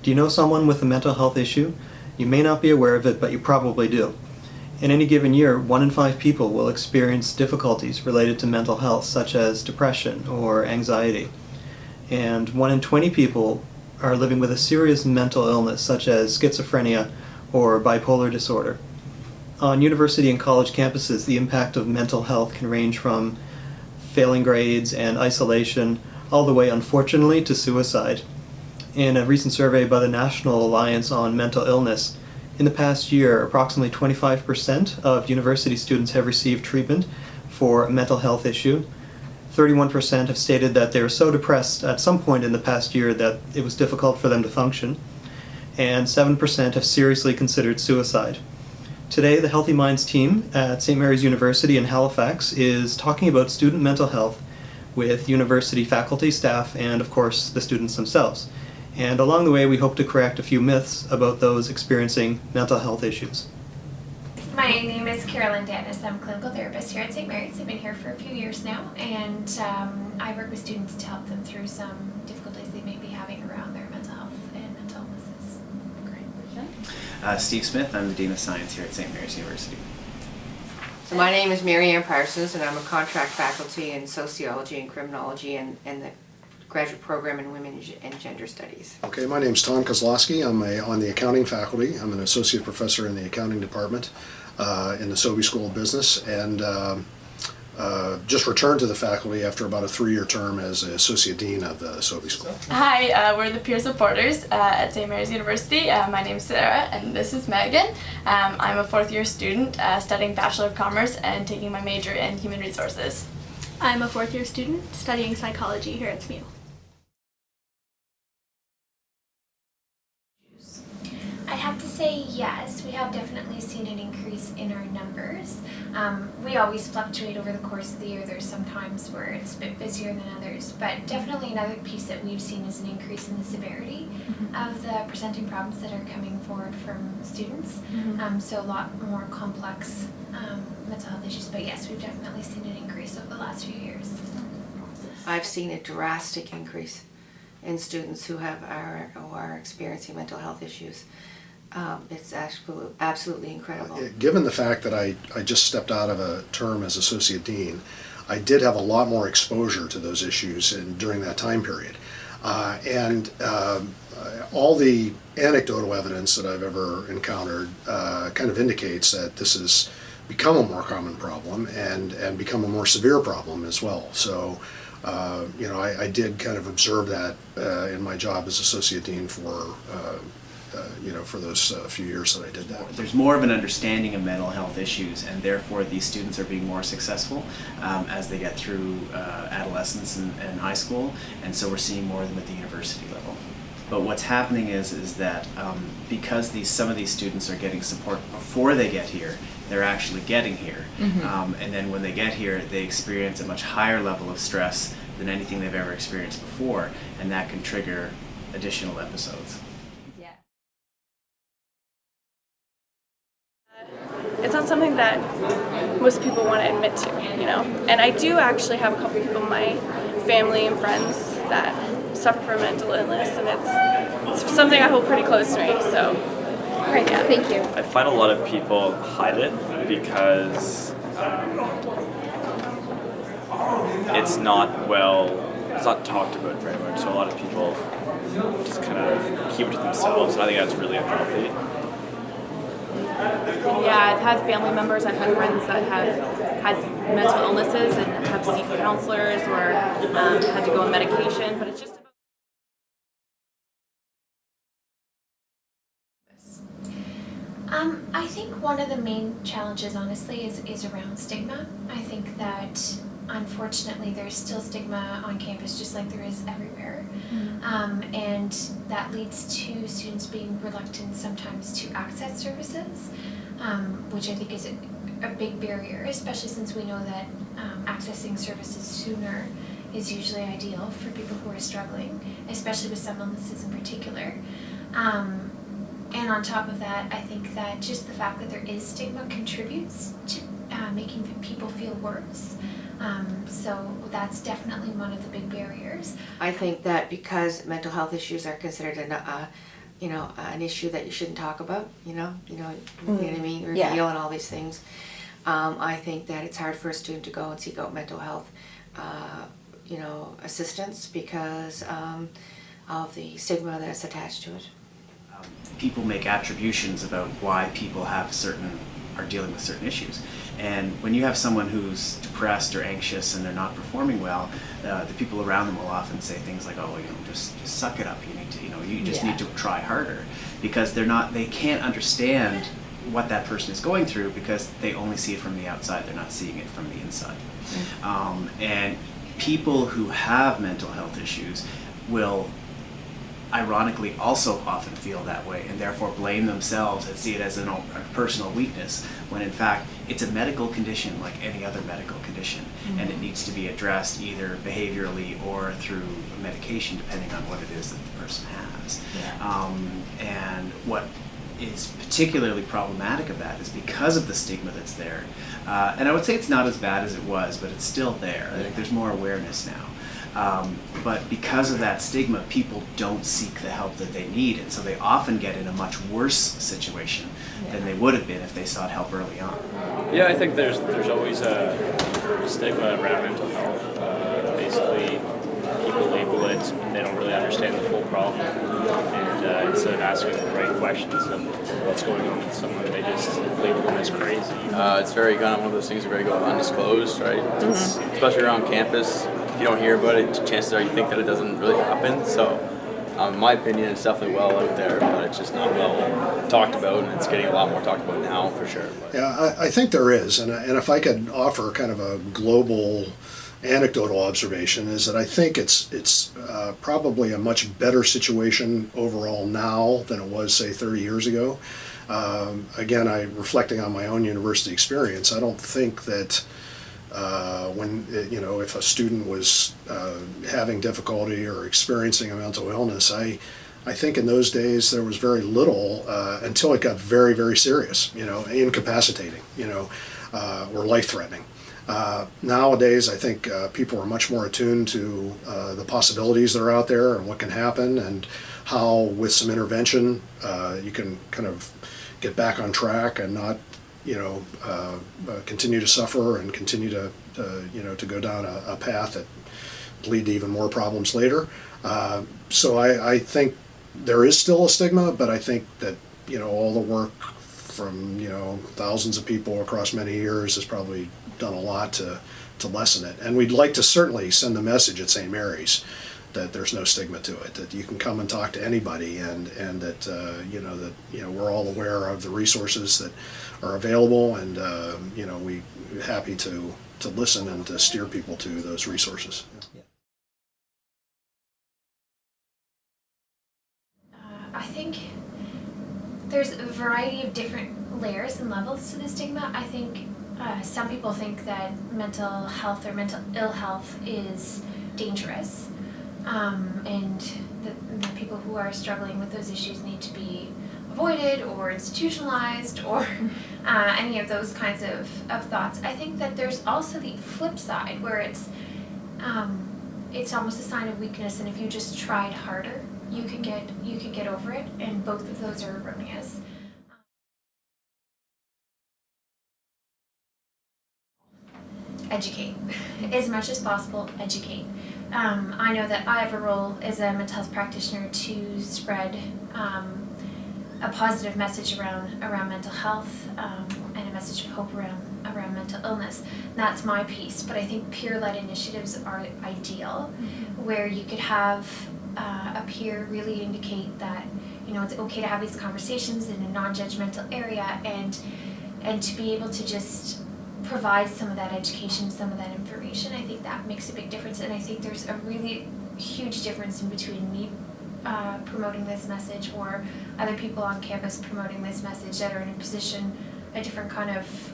Do you know someone with a mental health issue? You may not be aware of it, but you probably do. In any given year, 1 in 5 people will experience difficulties related to mental health, such as depression or anxiety. And 1 in 20 people are living with a serious mental illness, such as schizophrenia or bipolar disorder. On university and college campuses, the impact of mental health can range from failing grades and isolation all the way, unfortunately, to suicide. In a recent survey by the National Alliance on Mental Illness, in the past year, approximately 25% of university students have received treatment for a mental health issue. 31% have stated that they were so depressed at some point in the past year that it was difficult for them to function. And 7% have seriously considered suicide. Today, the Healthy Minds team at St. Mary's University in Halifax is talking about student mental health with university faculty, staff, and of course the students themselves. And along the way, we hope to correct a few myths about those experiencing mental health issues. My name is Carolyn Dennis. I'm a clinical therapist here at St. Mary's. I've been here for a few years now, and I work with students to help them through some difficulties they may be having around their mental health and mental illnesses. Great. Steve Smith, I'm the Dean of Science here at St. Mary's University. So my name is Mary Ann Parsons, and I'm a contract faculty in sociology and criminology and the graduate program in women and gender studies. Okay, my name's Tom Kozlowski. I'm on the accounting faculty. I'm an associate professor in the accounting department in the Sobey School of Business, and just returned to the faculty after about a 3-year term as associate dean of the Sobey School. Hi, we're the peer supporters at St. Mary's University. My name's Sarah, and this is Megan. I'm a 4th-year student studying Bachelor of Commerce and taking my major in Human Resources. I'm a 4th-year student studying psychology here at SMU. I'd have to say yes, we have definitely seen an increase in our numbers. We always fluctuate over the course of the year. There's some times where it's a bit busier than others, but definitely another piece that we've seen is an increase in the severity of the presenting problems that are coming forward from students. So a lot more complex mental health issues, but yes, we've definitely seen an increase over the last few years. I've seen a drastic increase in students who are experiencing mental health issues. It's absolutely incredible. Given the fact that I just stepped out of a term as associate dean, I did have a lot more exposure to those issues during that time period. All the anecdotal evidence that I've ever encountered kind of indicates that this has become a more common problem and become a more severe problem as well. So, I did kind of observe that in my job as associate dean for those few years that I did that. There's more of an understanding of mental health issues, and therefore these students are being more successful as they get through adolescence and high school, and so we're seeing more of them at the university level. But what's happening is that because some of these students are getting support before they get here, they're actually getting here. And then when they get here, they experience a much higher level of stress than anything they've ever experienced before, and that can trigger additional episodes. It's not something that most people want to admit to, And I do actually have a couple people in my family and friends that suffer from mental illness, and it's something I hold pretty close to me, so. Great, yeah, thank you. I find a lot of people hide it because it's not talked about very much, so a lot of people just kind of keep it to themselves, and I think that's really unhealthy. Yeah, I've had family members, I've had friends that have had mental illnesses and have seen counselors or had to go on medication, but it's just I think one of the main challenges, honestly, is around stigma. I think that, unfortunately, there's still stigma on campus, just like there is everywhere. And that leads to students being reluctant sometimes to access services, which I think is a big barrier, especially since we know that accessing services sooner is usually ideal for people who are struggling, especially with some illnesses in particular. And on top of that, I think that just the fact that there is stigma contributes to making people feel worse. So that's definitely one of the big barriers. I think that because mental health issues are considered you know, an issue that you shouldn't talk about, you know what I mean, reveal Yeah. and all these things. I think that it's hard for a student to go and seek out mental health, you know, assistance because of the stigma that's attached to it. People make attributions about why people are dealing with certain issues. And when you have someone who's depressed or anxious and they're not performing well, the people around them will often say things like, "Oh, you know, just suck it up. You need to, you know, you just need to try harder," because they can't understand what that person is going through because they only see it from the outside. They're not seeing it from the inside. And people who have mental health issues will ironically also often feel that way and therefore blame themselves and see it as a personal weakness, when in fact it's a medical condition like any other medical condition, and it needs to be addressed either behaviorally or through medication depending on what it is that the person has. And what is particularly problematic of that is because of the stigma that's there, and I would say it's not as bad as it was, but it's still there. I think there's more awareness now. But because of that stigma, people don't seek the help that they need, and so they often get in a much worse situation than they would have been if they sought help early on. Yeah, I think there's always a stigma around mental health. Basically, people label it and they don't really understand the full problem. And instead of asking the right questions of what's going on with someone, they just label them as crazy. It's very kind of one of those things that are very undisclosed, right? Especially around campus. If you don't hear about it, chances are you think that it doesn't really happen. So, in my opinion, it's definitely well out there, but it's just not well talked about, and it's getting a lot more talked about now for sure. But. Yeah, I think there is, and if I could offer kind of a global anecdotal observation, is that I think it's probably a much better situation overall now than it was, say, 30 years ago. Again, reflecting on my own university experience, I don't think that if a student was having difficulty or experiencing a mental illness, I think in those days there was very little until it got very, very serious, incapacitating, or life-threatening. Nowadays, I think people are much more attuned to the possibilities that are out there and what can happen, and how with some intervention you can kind of get back on track and not continue to suffer and continue to go down a path that lead to even more problems later. So I think there is still a stigma, but I think that all the work from thousands of people across many years has probably done a lot to lessen it. And we'd like to certainly send the message at St. Mary's that there's no stigma to it, that you can come and talk to anybody, and that we're all aware of the resources that are available, and we're happy to listen and to steer people to those resources. I think there's a variety of different layers and levels to the stigma. I think some people think that mental health or mental ill health is dangerous, and the people who are struggling with those issues need to be avoided or institutionalized or any of those kinds of thoughts. I think that there's also the flip side where it's almost a sign of weakness, and if you just tried harder, you could get over it, and both of those are erroneous. Educate. As much as possible, educate. I know that I have a role as a mental health practitioner to spread a positive message around mental health, and a message of hope around mental illness. That's my piece, but I think peer-led initiatives are ideal, where you could have a peer really indicate that it's okay to have these conversations in a non-judgmental area, and to be able to just provide some of that education, some of that information. I think that makes a big difference, and I think there's a really huge difference in between me promoting this message or other people on campus promoting this message that are in a different kind of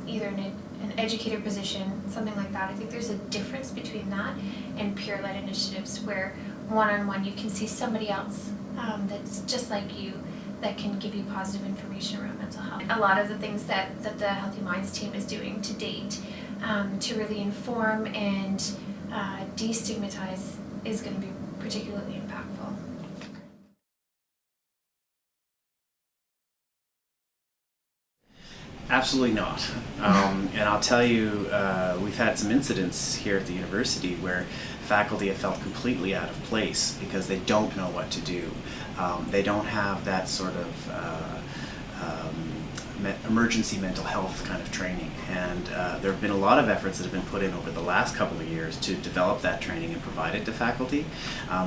either in an educator position, something like that. I think there's a difference between that and peer-led initiatives where one-on-one you can see somebody else that's just like you, that can give you positive information around mental health. A lot of the things that the Healthy Minds team is doing to date to really inform and destigmatize is going to be particularly impactful. Absolutely not. And I'll tell you, we've had some incidents here at the university where faculty have felt completely out of place because they don't know what to do. They don't have that sort of emergency mental health kind of training, and there have been a lot of efforts that have been put in over the last couple of years to develop that training and provide it to faculty.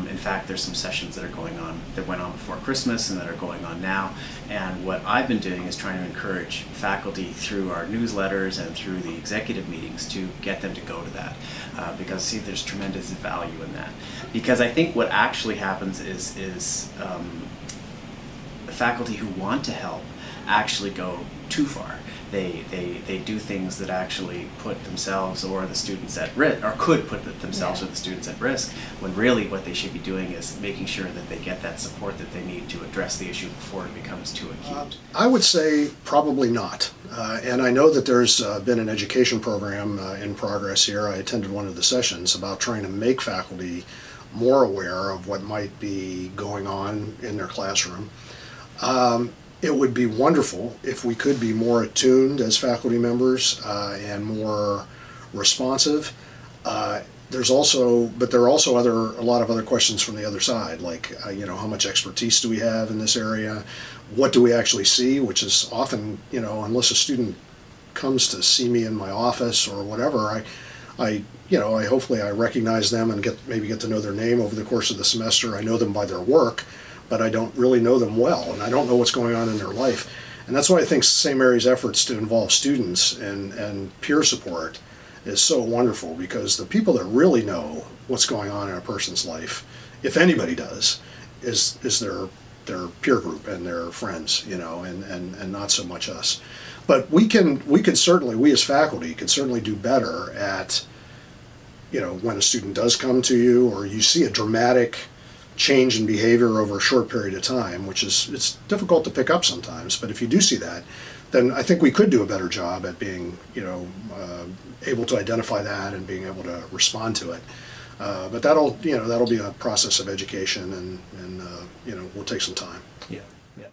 In fact, there's some sessions that are going on, that went on before Christmas and that are going on now, and what I've been doing is trying to encourage faculty through our newsletters and through the executive meetings to get them to go to that, because see, there's tremendous value in that. Because I think what actually happens is the faculty who want to help actually go too far. They do things that actually put themselves or the students at risk, or could put themselves or the students at risk, when really what they should be doing is making sure that they get that support that they need to address the issue before it becomes too acute. I would say probably not. And I know that there's been an education program in progress here. I attended one of the sessions about trying to make faculty more aware of what might be going on in their classroom. It would be wonderful if we could be more attuned as faculty members and more responsive. But there are also a lot of other questions from the other side, like how much expertise do we have in this area? What do we actually see? Which is often, unless a student comes to see me in my office or whatever, I hopefully I recognize them and maybe get to know their name over the course of the semester. I know them by their work, but I don't really know them well, and I don't know what's going on in their life. And that's why I think St. Mary's efforts to involve students and peer support is so wonderful, because the people that really know what's going on in a person's life, if anybody does, is their peer group and their friends, and not so much us. But we as faculty can certainly do better at, when a student does come to you, or you see a dramatic change in behavior over a short period of time, which it's difficult to pick up sometimes, but if you do see that, then I think we could do a better job at being, able to identify that and being able to respond to it. But that'll be a process of education, and will take some time. Yeah, yeah.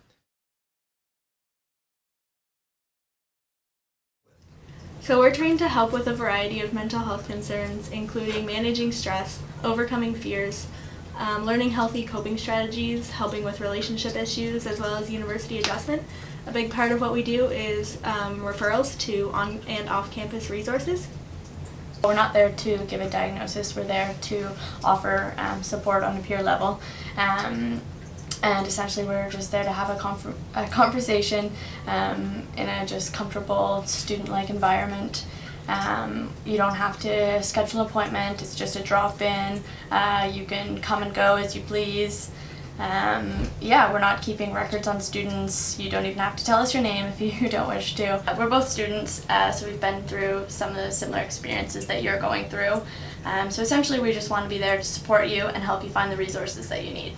So we're trained to help with a variety of mental health concerns, including managing stress, overcoming fears, learning healthy coping strategies, helping with relationship issues, as well as university adjustment. A big part of what we do is referrals to on and off-campus resources. We're not there to give a diagnosis, we're there to offer support on a peer level. And essentially we're just there to have a conversation in a just comfortable, student-like environment. You don't have to schedule an appointment, it's just a drop-in. You can come and go as you please. We're not keeping records on students. You don't even have to tell us your name if you don't wish to. We're both students, so we've been through some of the similar experiences that you're going through. So essentially we just want to be there to support you and help you find the resources that you need.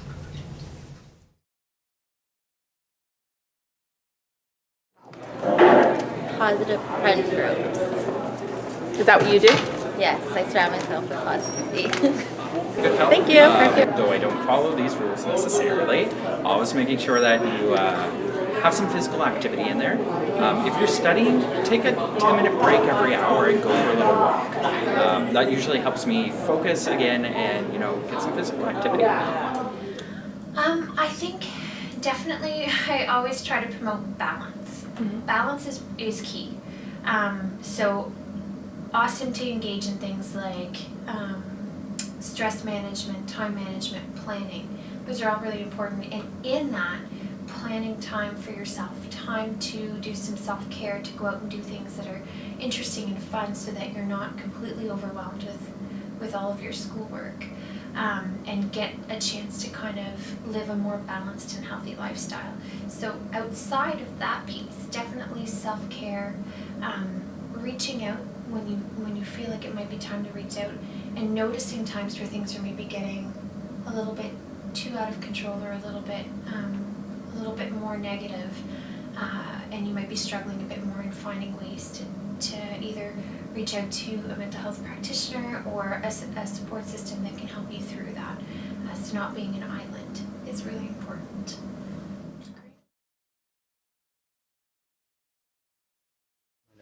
Positive friend groups. Is that what you do? Yes, I surround myself with positivity. Good help. Thank you. Though I don't follow these rules necessarily, always making sure that you have some physical activity in there. If you're studying, take a 10-minute break every hour and go for a little walk. That usually helps me focus again and get some physical activity. I think definitely I always try to promote balance. Mm-hmm. Balance is key. So awesome to engage in things like stress management, time management, planning. Those are all really important. And in that, planning time for yourself, time to do some self-care, to go out and do things that are interesting and fun so that you're not completely overwhelmed with all of your schoolwork. And get a chance to kind of live a more balanced and healthy lifestyle. So outside of that piece, definitely self-care, reaching out when you feel like it might be time to reach out, and noticing times where things are maybe getting a little bit too out of control or a little bit more negative, and you might be struggling a bit more in finding ways to either reach out to a mental health practitioner or a support system that can help you through that. So not being an island is really important.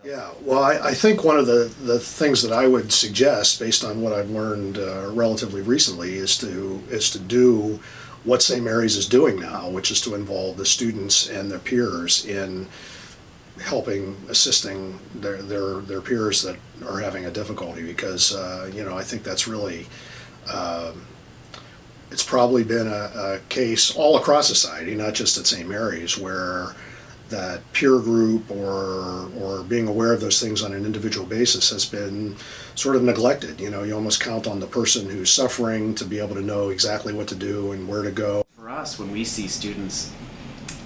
Yeah, well, I think one of the things that I would suggest, based on what I've learned relatively recently, is to do what St. Mary's is doing now, which is to involve the students and their peers in helping, assisting their peers that are having a difficulty, because I think that's really it's probably been a case all across society, not just at St. Mary's, where that peer group or being aware of those things on an individual basis has been sort of neglected. You almost count on the person who's suffering to be able to know exactly what to do and where to go. For us, when we see students,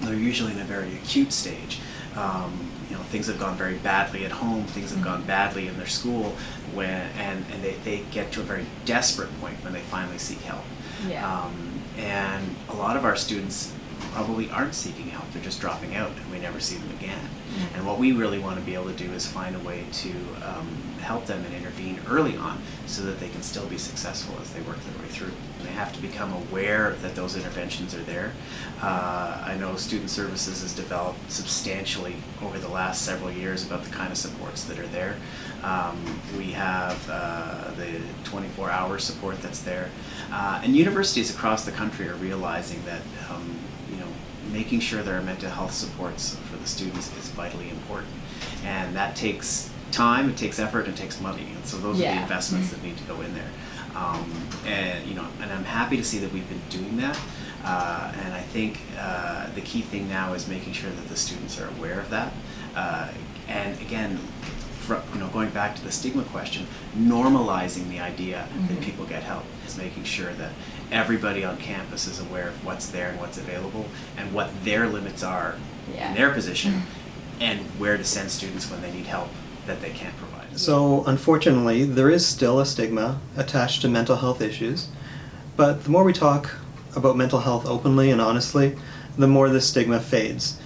they're usually in a very acute stage. Things have gone very badly at home, things have gone badly in their school, and they get to a very desperate point when they finally seek help. Yeah. And a lot of our students probably aren't seeking help, they're just dropping out and we never see them again. Mm-hmm. And what we really want to be able to do is find a way to help them and intervene early on so that they can still be successful as they work their way through. And they have to become aware that those interventions are there. I know Student Services has developed substantially over the last several years about the kind of supports that are there. We have the 24-hour support that's there. And universities across the country are realizing that making sure there are mental health supports for the students is vitally important. And that takes time, it takes effort, it takes money. And so those are the investments that need to go in there. And I'm happy to see that we've been doing that. And I think the key thing now is making sure that the students are aware of that. And again, going back to the stigma question, normalizing the idea that people get help. It's making sure that everybody on campus is aware of what's there and what's available and what their limits are in their position and where to send students when they need help that they can't provide. So unfortunately, there is still a stigma attached to mental health issues, but the more we talk about mental health openly and honestly, the more this stigma fades.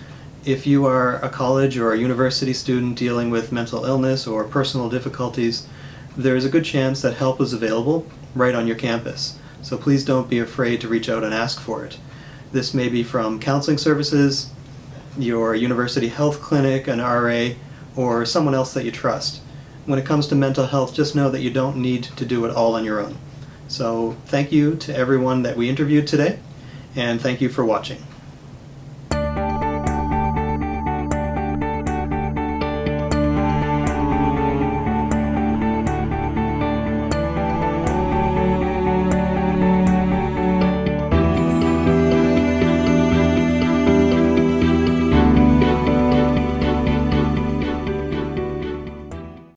If you are a college or a university student dealing with mental illness or personal difficulties, there is a good chance that help is available right on your campus. So please don't be afraid to reach out and ask for it. This may be from counseling services, your university health clinic, an RA, or someone else that you trust. When it comes to mental health, just know that you don't need to do it all on your own. So thank you to everyone that we interviewed today, and thank you for watching.